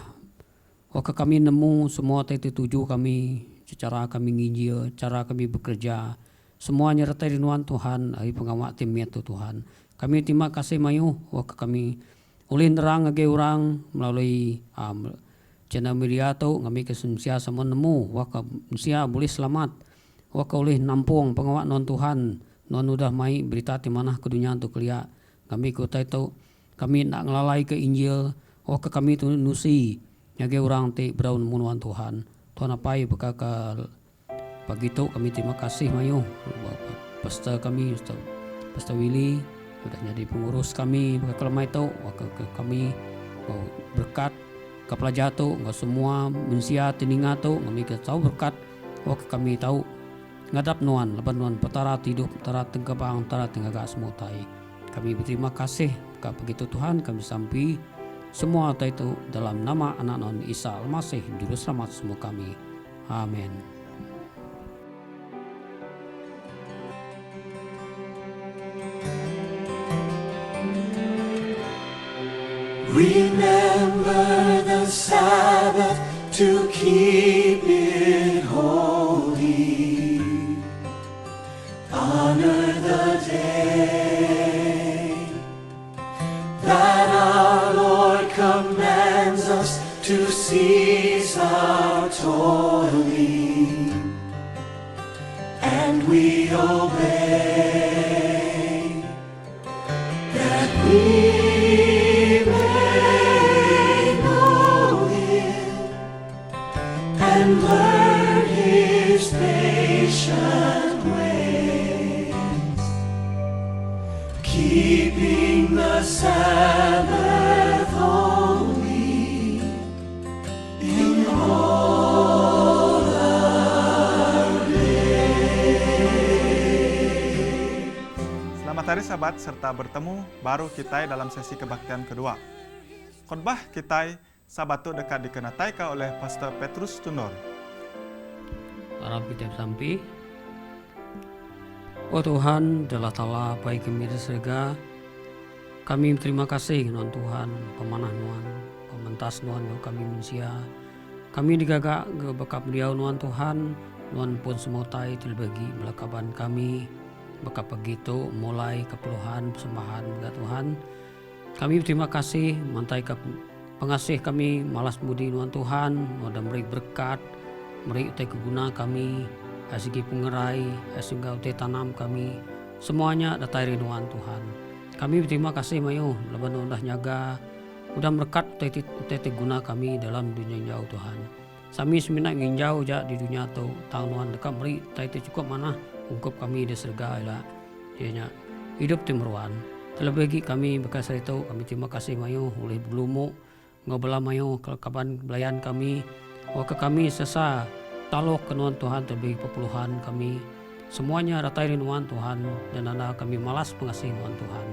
waktu kami nemu semua tujuh kami cara kami nginjil cara kami bekerja semuanya ratai di Tuhan dari pengawak Timit tu Tuhan kami terima kasih mayu waktu kami ulih nerang ngage orang melalui channel media tu kami kesensia sama nemu waktu manusia boleh selamat waktu ulih nampung pengawak Tuhan udah mai berita di mana ke dunia tu kelia kami kota itu kami nak ngelalai ke Injil waktu kami tu nusi ngage orang ti berau nemu Tuhan Tuhan apai bekal pagi tu kami terima kasih mayu pastor kami Pastor Willy sudah jadi pengurus kami bekal lemai tu waktu kami berkat ke pelajar tu enggak semua manusia teninga tu kami tahu berkat waktu kami tahu ngadap nuan leban nuan petara tidup petara tengkabang petara tenggaga semua tai kami berterima kasih begitu Tuhan kami sampai semua itu dalam nama anak non Isa Al-Masih juru selamat semua kami amin. Remember the Sabbath to keep it holy. Honor the day that our Lord commands us to cease our toiling, and we obey that we and learn His patient ways, keeping the Sabbath holy in all hari Sabat serta bertemu baru kita dalam sesi kebaktian kedua. Khotbah kita Sabat itu dekat dikenatai oleh Pastor Petrus Tunor. Harap kita sampai. Oh Tuhan, telah tala baik kami di surga. Kami terima kasih non Tuhan, pemanah Nuan, pementas Nuan kami manusia. Kami digagak ke bekap beliau Nuan Tuhan, Nuan pun semotai terbagi melakaban kami. Bekap begitu mulai keperluan persembahan kepada Tuhan. Kami terima kasih mantai ke pengasih kami malas budi Nuan Tuhan, Nuan memberi berkat, memberi utai keguna kami, segi pengerai, sehingga utai tanam kami, semuanya datai Nuan Tuhan. Kami berterima kasih mayu, leban udah nyaga, udah berkat utai guna kami dalam dunia jauh Tuhan. Kami seminat nginjau ja di dunia tu tahun Nuan dekat beri, utai cukup mana ungkup kami di surga ialah dianya hidup timuruan. Terlebih kami bekas itu kami terima kasih mayu oleh belumu ngobrol mayu kaban belayan kami, waktu kami sesa talok ke Nuan Tuhan terlebih perpuluhan kami. Semuanya ratai Nuan Tuhan dan anda kami malas pengasih Nuan Tuhan.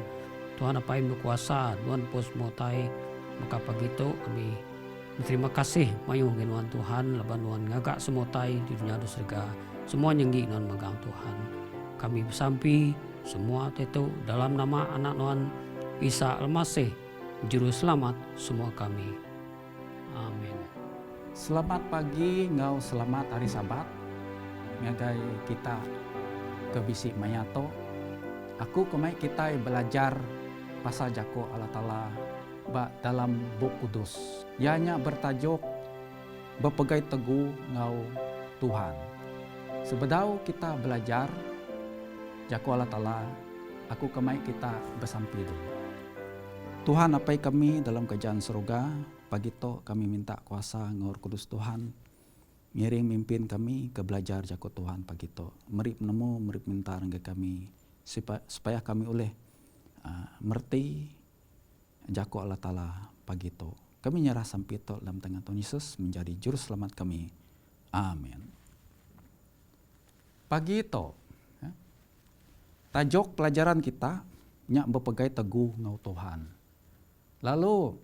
Tuhan apa yang berkuasa, Nuan pos motai, maka begitu kami berterima kasih mayu ke Nuan Tuhan, leban Nuan ngagak semotai di dunia surga. Semua nyenggi Nuan megang Tuhan. Kami bersampi semua itu dalam nama anak Nuan Isa Al-Masih, Juru Selamat semua kami. Amin. Selamat pagi, ngau selamat hari Sabat. Ngagai kita ke Bisik Mayato. Aku kemai kita belajar pasal jako Allah Ta'ala dalam buku kudus. Ianya bertajuk berpegai teguh ngau Tuhan. Sebedau kita belajar jako Allah Ta'ala, aku kemai kita bersampi dulu. Tuhan apai kami dalam kerajaan surga, pagi to kami minta kuasa ngor kudus Tuhan, ngiring mimpin kami ke belajar jako Tuhan pagi to. Merip nemu, merip minta rangga kami, supaya kami oleh merti jako Allah Ta'ala pagi to. Kami nyerah sampai to dalam tangan Tuhan Yesus menjadi juru selamat kami. Amin. Pagi to, tajuk pelajaran kita nyak berpegai teguh ngau Tuhan. Lalu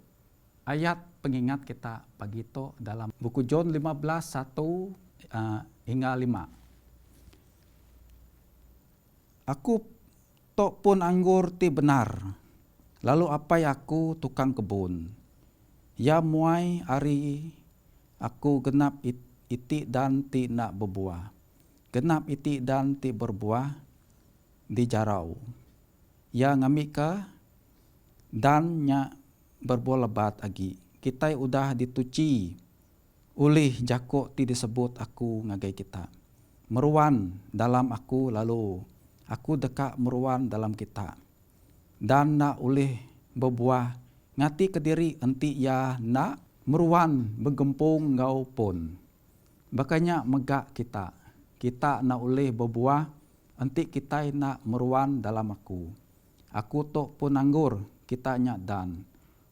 ayat pengingat kita pagi itu dalam buku John 15:1 hingga 5. Aku tok pun anggur ti benar, lalu apa aku tukang kebun. Ya muai ari aku genap iti dan ti nak berbuah. Genap iti dan ti berbuah di jarau. Ya ngamika dan nya berbuah lebat agi. Kita udah dituci oleh jako ti disebut aku ngagai kita. Meruan dalam aku lalu aku dekat meruan dalam kita. Dan nak oleh berbuah ngati kediri enti ya nak meruan bergempung ngau pun. Bakanya megak kita. Kita nak oleh berbuah enti kita nak meruan dalam aku. Aku tok pun anggur kita nyak dan.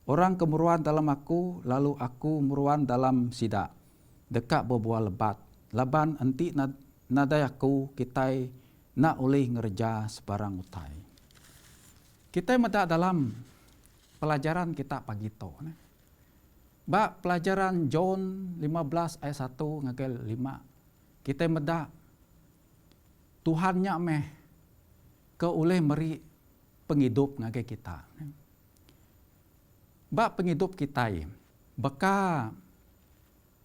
Orang kemeruan dalam aku, lalu aku meruan dalam sida. Dekat berbuah lebat. Laban enti nadai aku kita nak oleh ngerja sebarang utai. Kita medak dalam pelajaran kita pagi to. Bak pelajaran John 15 ayat 1 ngagel 5. Kita medak Tuhan nyak meh ke oleh meri penghidup ngagai kita. Bak penghidup kita baka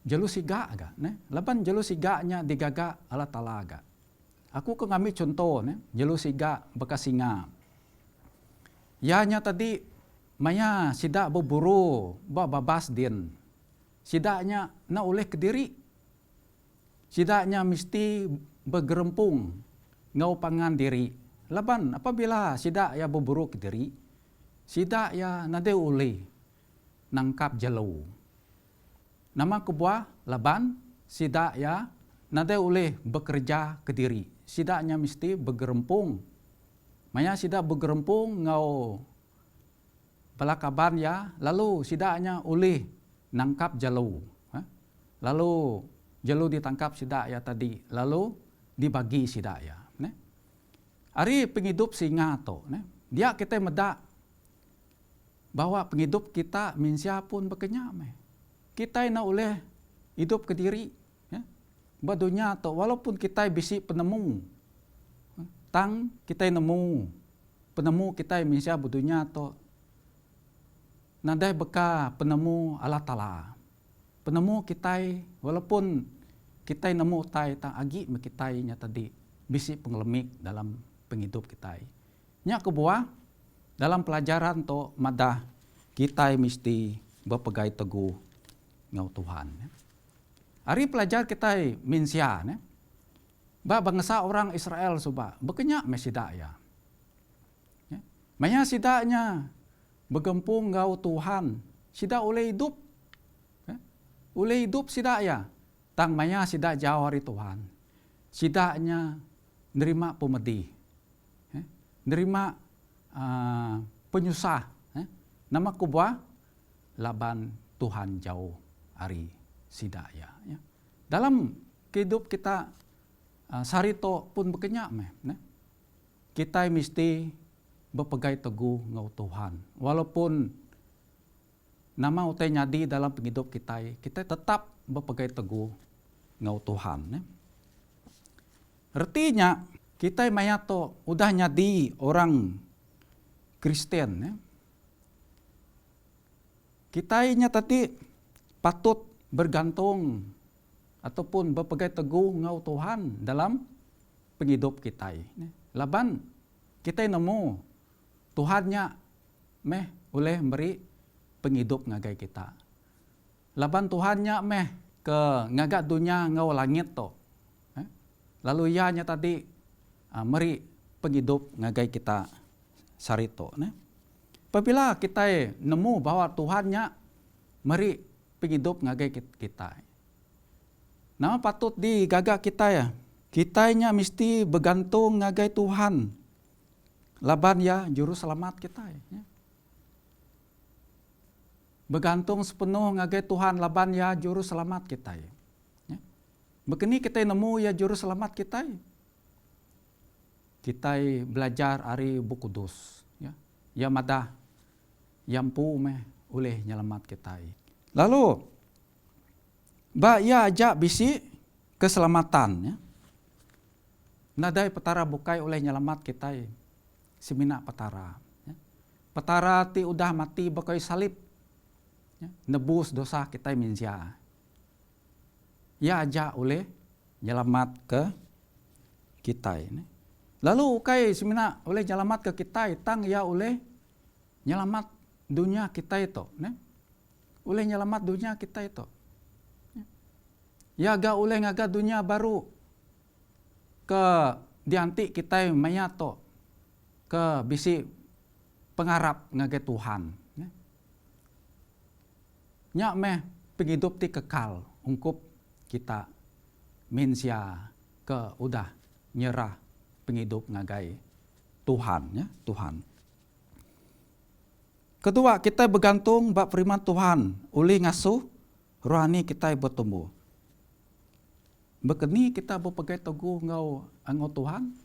jelu siga aga, laban jelu siganya digaga Allah Ta'ala aga. Aku ke ngambil contoh, jelu siga baka singa. Yanya tadi maya sida berburu, babas din. Sidanya na oleh kediri. Sidanya mesti bergerempung ngau pangan diri. Laban apabila sida ya berburu kediri, sida ya nade oleh nangkap jelu. Nama kebuah laban sida ya nade oleh bekerja kediri. Sidanya mesti bergerempung. Maya sida bergerempung ngau pelakaban ya, lalu sidanya oleh nangkap jelu. Lalu jelu ditangkap sida ya tadi, lalu dibagi sida ya. Ari penghidup singa to, dia kita meda bahwa penghidup kita minsia pun bekenyak me. Kita na oleh hidup ke diri, ya. Badunya to walaupun kita bisi penemu, tang kita penemu kita minsia badunya to nadai beka penemu Allah Ta'ala. Penemu kita walaupun kita nemu tai tang agi me kita nya tadi bisi penglemik dalam penghidup kita. Nya kebuah dalam pelajaran to madah kita mesti berpegai teguh ngau Tuhan. Hari pelajar kita minsia, bangsa orang Israel suba bekenyak mesida ya. Maya sidanya begempung ngau Tuhan, sida oleh hidup, oleh hidup sida ya. Tang maya sida jauh hari Tuhan, sidanya nerima pemedih, nerima penyusah. Nama kubah laban Tuhan jauh hari sidaya. Ya. Dalam kehidup kita sarito pun bekenyak kita mesti berpegai teguh ngau Tuhan. Walaupun nama utai nyadi dalam penghidup kita tetap berpegai teguh ngau Tuhan. Artinya kita mayato udah nyadi orang Kristen. Kita tadi patut bergantung ataupun berpegai teguh ngau Tuhan dalam penghidup kita. Laban kita nemu Tuhannya oleh memberi penghidup ngagai kita. Laban Tuhannya ke ngagak dunia ngau langit to. Lalu ianya tadi meri penghidup ngagai kita sarito. Apabila kita nemu bahwa Tuhannya meri penghidup ngagai kita. Nama patut digagak kita ya. Kitanya mesti bergantung ngagai Tuhan. Laban ya juru selamat kita ya. Bergantung sepenuh ngagai Tuhan laban ya juru selamat kita ya. Begini kita nemu ya juru selamat kita ya. Kita belajar ari buku kudus ya. Ya madah yampu oleh nyelamat kita. Lalu ya ajak bisi keselamatan ya. Nadai petara bukai oleh nyelamat kita. Semina petara. Ya. Petara ti udah mati bakai salib. Ya. Nebus dosa kita minsia. Ya ajak oleh nyelamat ke kita ini. Lalu ukai semina oleh nyelamat ke kita, tang ya oleh nyelamat dunia kita itu. Oleh nyelamat dunia kita itu. Ya agak oleh ngaga dunia baru ke dianti kita mayato ke bisi pengharap ngaga Tuhan. Nya penghidup ti kekal ungkup kita mensia ke udah nyerah penghidup ngagai Tuhan ya, Tuhan. Kedua, kita bergantung bak firman Tuhan, uli ngasuh rohani kita bertumbuh. Bekeni kita berpegai teguh ngau Tuhan.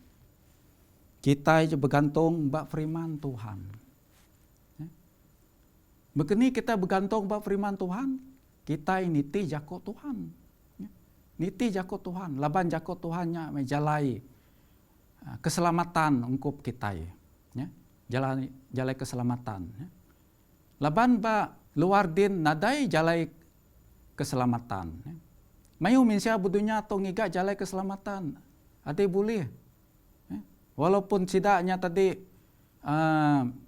Kita bergantung bak firman Tuhan. Bekeni kita bergantung bak firman Tuhan, kita niti jako Tuhan. Niti jako Tuhan, laban jako Tuhannya menjalai keselamatan ungkup kita ya. Jalai keselamatan ya. Laban ba luar din nadai jalai keselamatan ya. Mayu minsia budunya atau ngiga jalai keselamatan. Ade boleh. Ya. Walaupun sidaknya tadi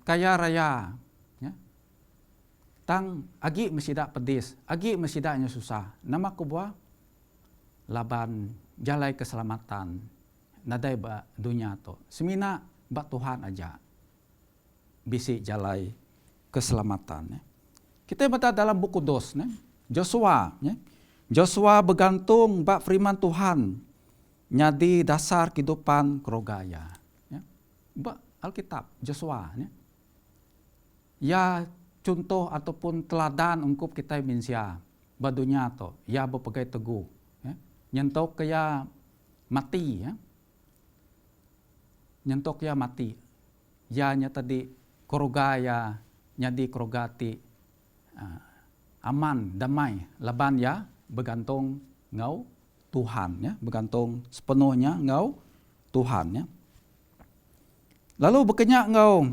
kaya raya ya. Tang agi mesidak pedis, agi mesidaknya susah. Nama kubwa laban jalai keselamatan. Nadai ba dunia to. Semina ba Tuhan aja. Bisi jalai keselamatan. Ya. Kita baca dalam buku dos. Ya. Joshua. Ya. Joshua bergantung bak firman Tuhan. Nyadi dasar kehidupan kerogaya. Ya. Ba Alkitab Joshua. Ya. Ya contoh ataupun teladan ungkup kita minsia. Ba dunia to. Ya berpegai teguh. Ya. Nyentok kaya mati. Ya. nyentok ya mati. Ya nya tadi koroga ya nyadi korogati aman, damai, laban ya bergantung ngau Tuhan ya, bergantung sepenuhnya ngau Tuhan ya. Lalu berkenyak ngau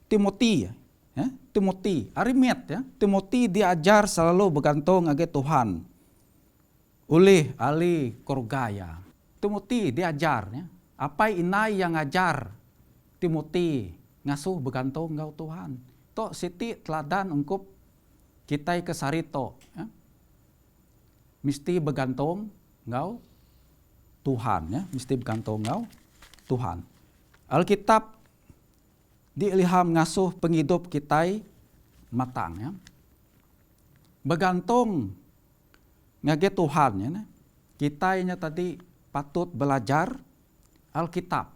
Timothy ya, Timothy, Arimet ya, Timothy diajar selalu bergantung age Tuhan. Oleh ahli korgaya. Timothy diajar ya. Apa inai yang ngajar Timothy ngasuh bergantung ngau Tuhan. Tok siti teladan ungkup kita kesarito ya. Mesti bergantung ngau Tuhan ya, mesti bergantung ngau Tuhan. Alkitab diilham ngasuh penghidup kita matang ya. Bergantung ngage Tuhan ya. Kita nya tadi patut belajar Alkitab.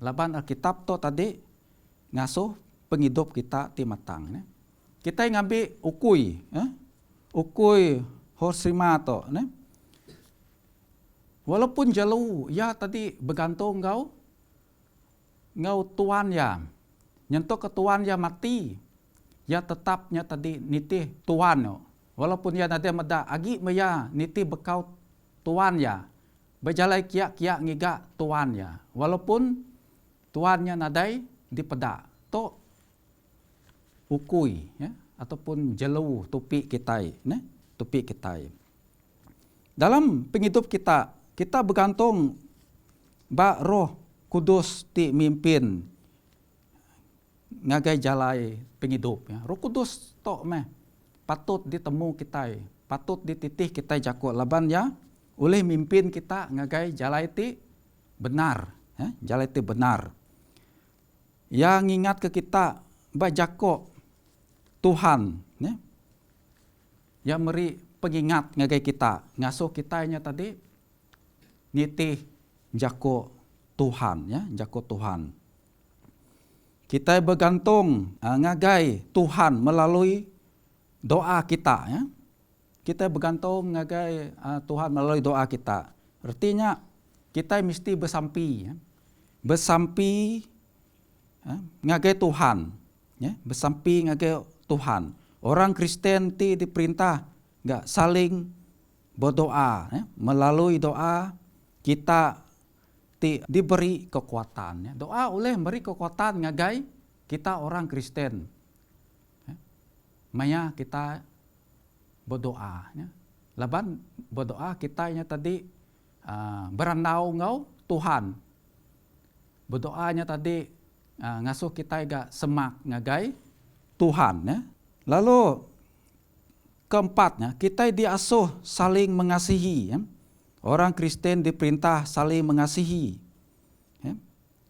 Laban Alkitab to tadi ngasuh penghidup kita ti matang ya. Kita ngambil ukui ya. Ukui horsima to ya. Walaupun jauh ya tadi bergantung ngau Tuhan ya. Nyentok ke Tuhan ya mati. Ya tetapnya tadi nitih Tuhan yo. Walaupun ya nanti meda agi meya nitih bekau Tuhan ya. Berjalai kia ngiga Tuhan ya. Walaupun Tuhannya nadai di peda. To ukui ya ataupun jelu tupi kita ya. Tupi kita. Dalam penghidup kita bergantung ba Roh Kudus ti mimpin ngagai jalai penghidup ya. Roh Kudus tok meh patut ditemu kita, patut dititih kita jago laban ya oleh mimpin kita ngagai jalai ti benar ya, jalai ti benar. Ya ngingat ke kita ba jago Tuhan ya. Ya meri pengingat ngagai kita, ngasuh kitanya tadi nitih jago Tuhan ya, jago Tuhan. Kita bergantung ngagai Tuhan melalui doa kita ya. Kita bergantung ngagai Tuhan melalui doa kita. Artinya kita mesti bersampi ya. Bersampi ya, ngagai Tuhan ya, bersampi ngagai Tuhan. Orang Kristen ti diperintah enggak saling berdoa ya. Melalui doa kita diberi kekuatan ya. Doa oleh memberi kekuatan ngagai kita orang Kristen ya. Maya kita berdoa ya. Laban berdoa kitanya tadi berandau ngau Tuhan. Berdoanya tadi ngasuh kita ga semak ngagai Tuhan ya. Lalu keempatnya kita diasuh saling mengasihi ya. Orang Kristen diperintah saling mengasihi ya.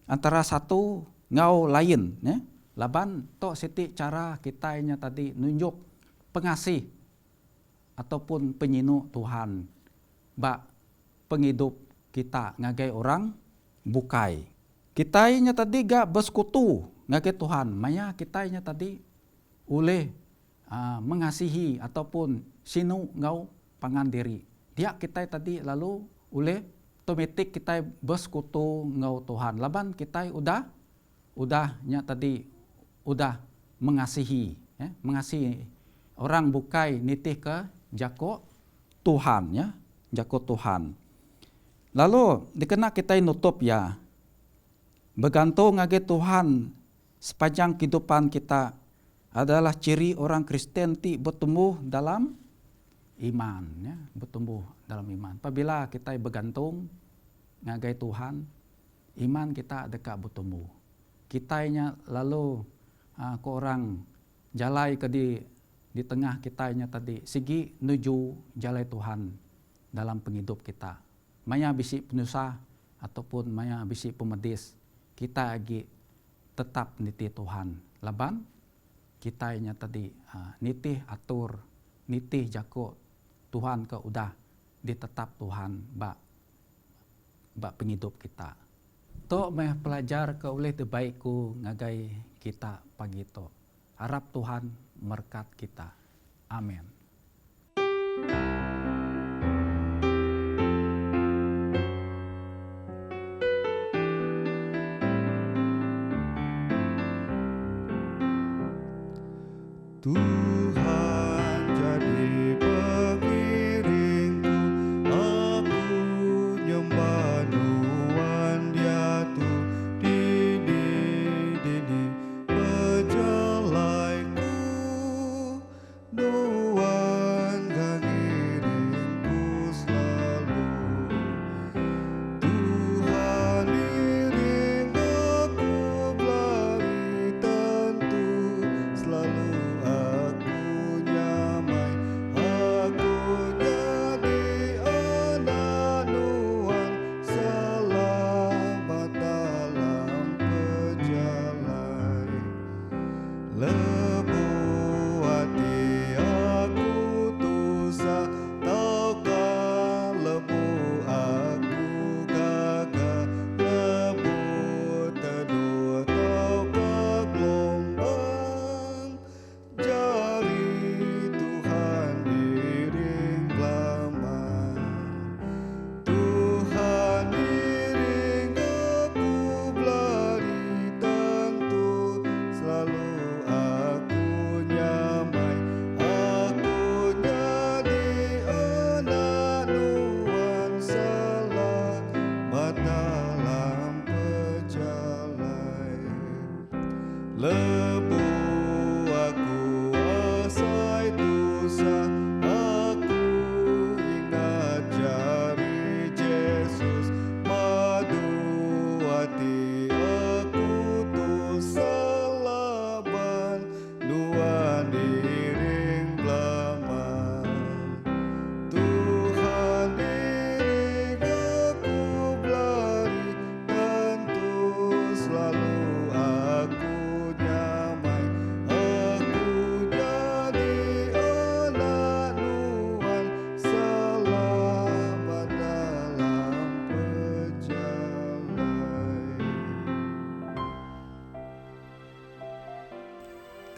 Antara satu ngau lain ya. Laban tok siti cara kitanya tadi nunjuk pengasih ataupun penyinu Tuhan ba penghidup kita ngagai orang bukai. Kitanya tadi gak bersekutu ngagai Tuhan, maya kitanya tadi oleh mengasihi ataupun sinu ngau pangandiri. Dia kita tadi lalu oleh otomatik kita bersekutu ngau Tuhan. Laban kita udahnya tadi udah mengasihi ya, mengasihi orang bukai nitih ke jako Tuhan ya, jako Tuhan. Lalu dikena kita nutup ya, bergantung ngagai Tuhan sepanjang kehidupan kita adalah ciri orang Kristen ti bertumbuh dalam iman ya, bertumbuh dalam iman. Apabila kita bergantung ngagai Tuhan, iman kita dekat bertumbuh. Kitanya lalu ke orang jalai ke di tengah kitanya tadi sigi nuju jalai Tuhan dalam penghidup kita. Maya bisi penusah ataupun maya bisi pemedis, kita lagi tetap nitih Tuhan. Laban kitanya tadi nitih atur, nitih jago Tuhan ke udah ditetap Tuhan bak penghidup kita. To meh pelajar ke oleh terbaikku ngagai kita pagi to. Harap Tuhan berkat kita. Amin.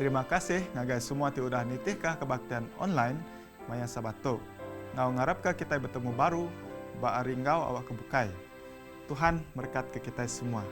Terima kasih ngagai semua ti udah nitihkah kebaktian online maya Sabato. Ngau ngarap ke kita bertemu baru, ba aringgau awak kebukai. Tuhan berkat ke kita semua.